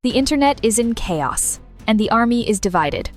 The internet is in chaos, and the army is divided.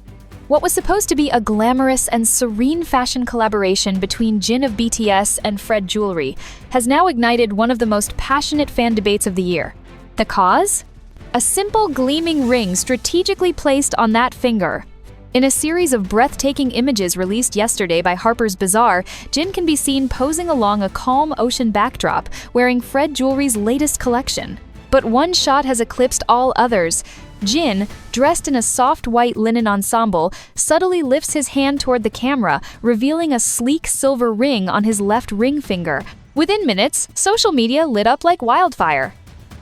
What was supposed to be a glamorous and serene fashion collaboration between Jin of BTS and Fred Jewelry has now ignited one of the most passionate fan debates of the year. The cause? A simple gleaming ring strategically placed on that finger. In a series of breathtaking images released yesterday by Harper's Bazaar, Jin can be seen posing along a calm ocean backdrop, wearing Fred Jewelry's latest collection. But one shot has eclipsed all others. Jin, dressed in a soft white linen ensemble, subtly lifts his hand toward the camera, revealing a sleek silver ring on his left ring finger. Within minutes, social media lit up like wildfire.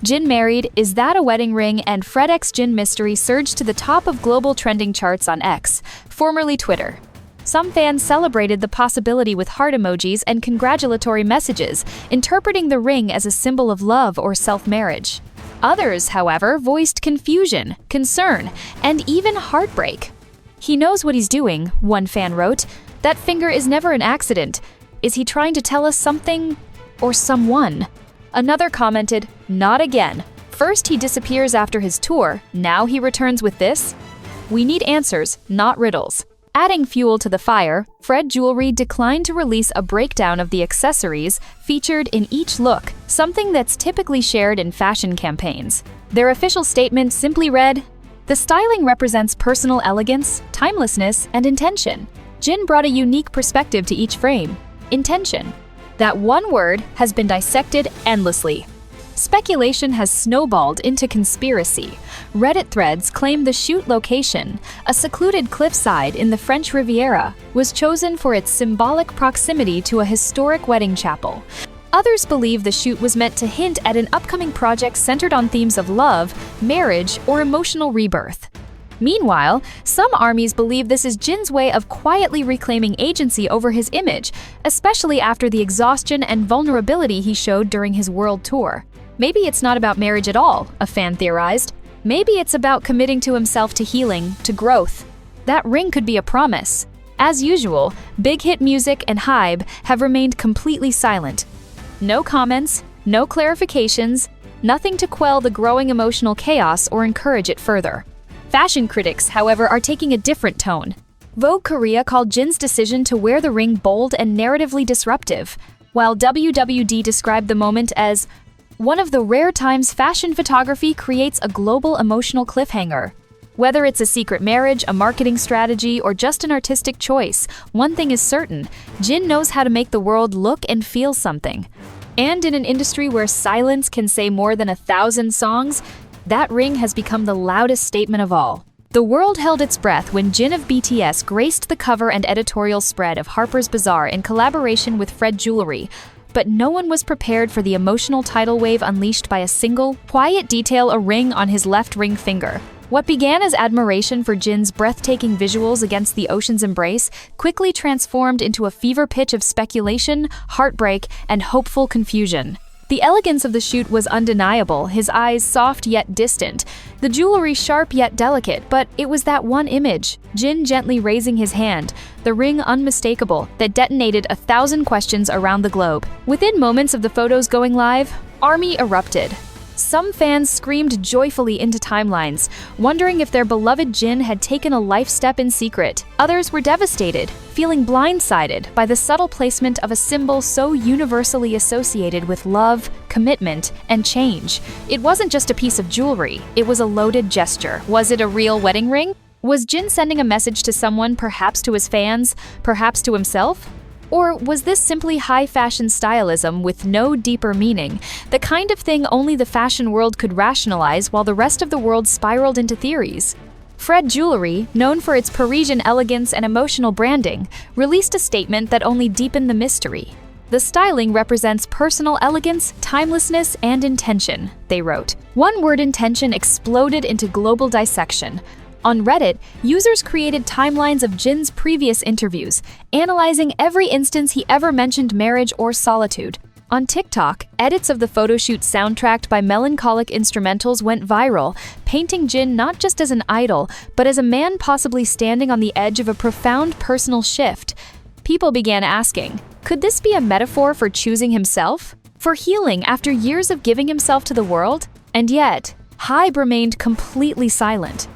Jin married, is that a wedding ring, and Fred x Jin mystery surged to the top of global trending charts on X, formerly Twitter. Some fans celebrated the possibility with heart emojis and congratulatory messages, interpreting the ring as a symbol of love or self-marriage. Others, however, voiced confusion, concern, and even heartbreak. "He knows what he's doing," one fan wrote. "That finger is never an accident. Is he trying to tell us something or someone?" Another commented, "Not again. First he disappears after his tour, now he returns with this? We need answers, not riddles." Adding fuel to the fire, Fred Jewelry declined to release a breakdown of the accessories featured in each look, something that's typically shared in fashion campaigns. Their official statement simply read, "The styling represents personal elegance, timelessness, and intention." Jin brought a unique perspective to each frame: intention. That one word has been dissected endlessly. Speculation has snowballed into conspiracy. Reddit threads claim the shoot location, a secluded cliffside in the French Riviera, was chosen for its symbolic proximity to a historic wedding chapel. Others believe the shoot was meant to hint at an upcoming project centered on themes of love, marriage, or emotional rebirth. Meanwhile, some armies believe this is Jin's way of quietly reclaiming agency over his image, especially after the exhaustion and vulnerability he showed during his world tour. Maybe it's not about marriage at all, a fan theorized. Maybe it's about committing to himself, to healing, to growth. That ring could be a promise. As usual, big hit music and hype have remained completely silent. No comments, no clarifications, nothing to quell the growing emotional chaos or encourage it further. Fashion critics, however, are taking a different tone. Vogue Korea called Jin's decision to wear the ring bold and narratively disruptive, while WWD described the moment as one of the rare times fashion photography creates a global emotional cliffhanger. Whether it's a secret marriage, a marketing strategy, or just an artistic choice, one thing is certain: Jin knows how to make the world look and feel something. And in an industry where silence can say more than 1,000 songs, that ring has become the loudest statement of all. The world held its breath when Jin of BTS graced the cover and editorial spread of Harper's Bazaar in collaboration with Fred Jewelry. But no one was prepared for the emotional tidal wave unleashed by a single, quiet detail: a ring on his left ring finger. What began as admiration for Jin's breathtaking visuals against the ocean's embrace quickly transformed into a fever pitch of speculation, heartbreak, and hopeful confusion. The elegance of the shoot was undeniable, his eyes soft yet distant, the jewelry sharp yet delicate, but it was that one image, Jin gently raising his hand, the ring unmistakable, that detonated 1,000 questions around the globe. Within moments of the photos going live, army erupted. Some fans screamed joyfully into timelines, wondering if their beloved Jin had taken a life step in secret. Others were devastated, feeling blindsided by the subtle placement of a symbol so universally associated with love, commitment, and change. It wasn't just a piece of jewelry, it was a loaded gesture. Was it a real wedding ring? Was Jin sending a message to someone, perhaps to his fans, perhaps to himself? Or was this simply high-fashion stylism with no deeper meaning, the kind of thing only the fashion world could rationalize while the rest of the world spiraled into theories? Fred Jewelry, known for its Parisian elegance and emotional branding, released a statement that only deepened the mystery. "The styling represents personal elegance, timelessness, and intention," they wrote. One word, intention, exploded into global dissection. On Reddit, users created timelines of Jin's previous interviews, analyzing every instance he ever mentioned marriage or solitude. On TikTok, edits of the photoshoot soundtracked by melancholic instrumentals went viral, painting Jin not just as an idol, but as a man possibly standing on the edge of a profound personal shift. People began asking, could this be a metaphor for choosing himself? For healing after years of giving himself to the world? And yet, Hybe remained completely silent.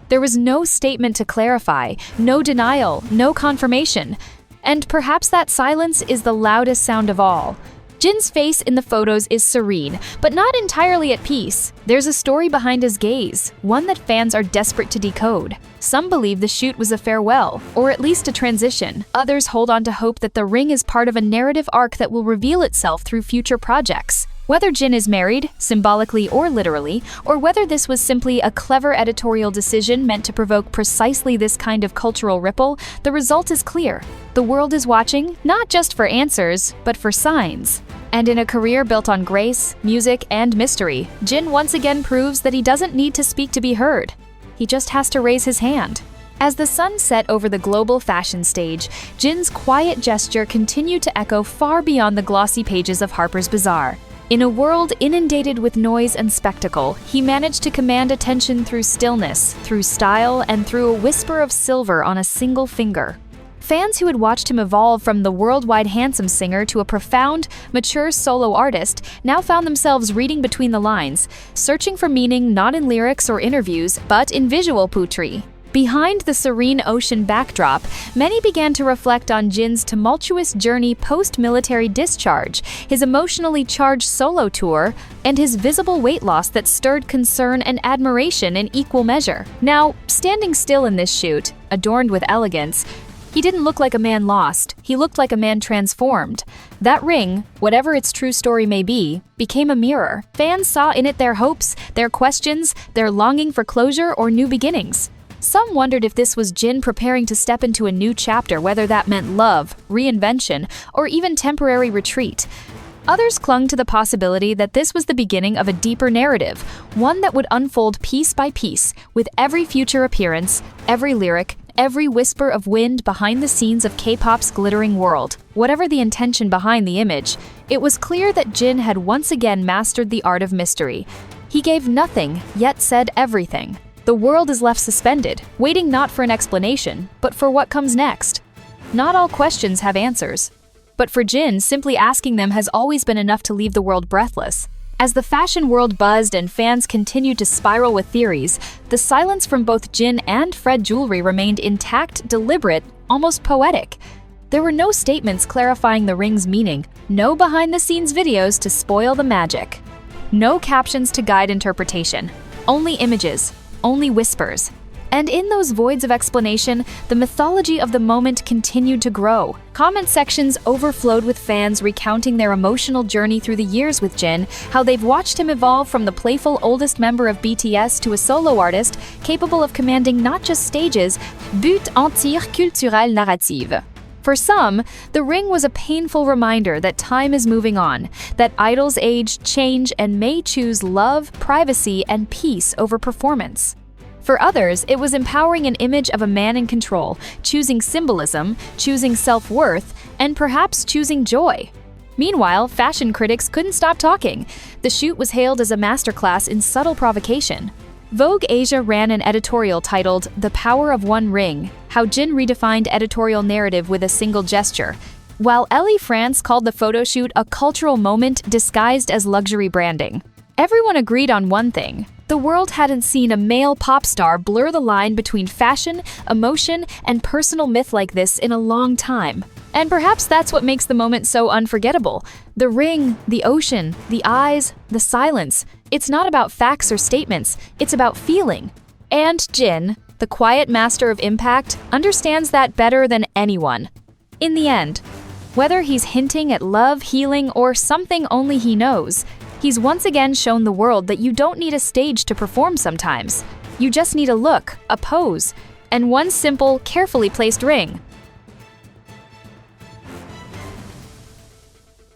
There was no statement to clarify, no denial, no confirmation. And perhaps that silence is the loudest sound of all. Jin's face in the photos is serene, but not entirely at peace. There's a story behind his gaze, one that fans are desperate to decode. Some believe the shoot was a farewell, or at least a transition. Others hold on to hope that the ring is part of a narrative arc that will reveal itself through future projects. Whether Jin is married, symbolically or literally, or whether this was simply a clever editorial decision meant to provoke precisely this kind of cultural ripple, the result is clear. The world is watching, not just for answers, but for signs. And in a career built on grace, music, and mystery, Jin once again proves that he doesn't need to speak to be heard. He just has to raise his hand. As the sun set over the global fashion stage, Jin's quiet gesture continued to echo far beyond the glossy pages of Harper's Bazaar. In a world inundated with noise and spectacle, he managed to command attention through stillness, through style, and through a whisper of silver on a single finger. Fans who had watched him evolve from the worldwide handsome singer to a profound, mature solo artist now found themselves reading between the lines, searching for meaning not in lyrics or interviews, but in visual poetry. Behind the serene ocean backdrop, many began to reflect on Jin's tumultuous journey post-military discharge, his emotionally charged solo tour, and his visible weight loss that stirred concern and admiration in equal measure. Now, standing still in this shoot, adorned with elegance, he didn't look like a man lost, he looked like a man transformed. That ring, whatever its true story may be, became a mirror. Fans saw in it their hopes, their questions, their longing for closure or new beginnings. Some wondered if this was Jin preparing to step into a new chapter, whether that meant love, reinvention, or even temporary retreat. Others clung to the possibility that this was the beginning of a deeper narrative, one that would unfold piece by piece, with every future appearance, every lyric, every whisper of wind behind the scenes of K-pop's glittering world. Whatever the intention behind the image, it was clear that Jin had once again mastered the art of mystery. He gave nothing, yet said everything. The world is left suspended, waiting not for an explanation, but for what comes next. Not all questions have answers. But for Jin, simply asking them has always been enough to leave the world breathless. As the fashion world buzzed and fans continued to spiral with theories, the silence from both Jin and Fred jewelry remained intact, deliberate, almost poetic. There were no statements clarifying the ring's meaning, no behind-the-scenes videos to spoil the magic. No captions to guide interpretation, only images. Only whispers. And in those voids of explanation, the mythology of the moment continued to grow. Comment sections overflowed with fans recounting their emotional journey through the years with Jin, how they've watched him evolve from the playful oldest member of BTS to a solo artist capable of commanding not just stages, but entière culturelle narrative. For some, the ring was a painful reminder that time is moving on, that idols age, change, and may choose love, privacy, and peace over performance. For others, it was empowering an image of a man in control, choosing symbolism, choosing self-worth, and perhaps choosing joy. Meanwhile, fashion critics couldn't stop talking. The shoot was hailed as a masterclass in subtle provocation. Vogue Asia ran an editorial titled "The Power of One Ring," how Jin redefined editorial narrative with a single gesture, while Elle France called the photo shoot a cultural moment disguised as luxury branding. Everyone agreed on one thing: the world hadn't seen a male pop star blur the line between fashion, emotion, and personal myth like this in a long time. And perhaps that's what makes the moment so unforgettable. The ring, the ocean, the eyes, the silence. It's not about facts or statements, it's about feeling. And Jin, the quiet master of impact, understands that better than anyone. In the end, whether he's hinting at love, healing, or something only he knows, he's once again shown the world that you don't need a stage to perform sometimes. You just need a look, a pose, and one simple, carefully placed ring.